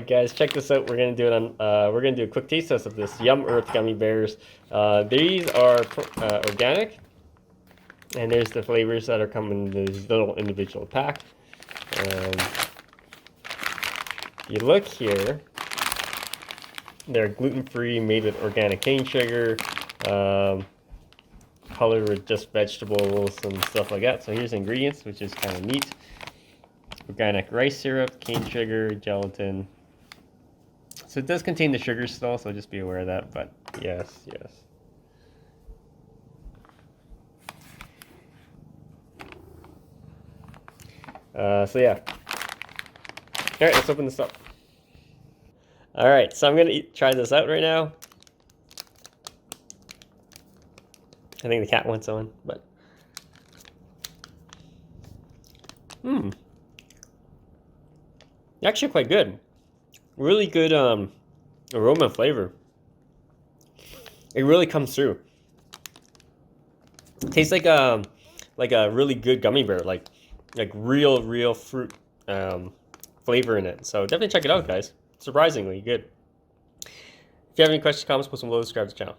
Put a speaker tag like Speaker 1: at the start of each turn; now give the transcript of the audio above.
Speaker 1: guys, check this out. We're gonna do it on. We're gonna do a quick taste test of this Yum Earth gummy bears. These are organic, and there's the flavors that are coming in this little individual pack. You look here. They're gluten-free, made with organic cane sugar, colored with just vegetables and stuff like that. So here's the ingredients, which is kind of neat. Organic rice syrup, cane sugar, gelatin. So it does contain the sugar still, so just be aware of that, but yes, yes. So yeah. Alright, let's open this up. Alright, so I'm going to try this out right now. I think the cat wants on, but... Actually quite good. Really good aroma and flavor. It really comes through. It tastes like a really good gummy bear, like real fruit flavor in it. So definitely check it out, guys. Surprisingly good. If you have any questions, comments, post them below, subscribe to the channel.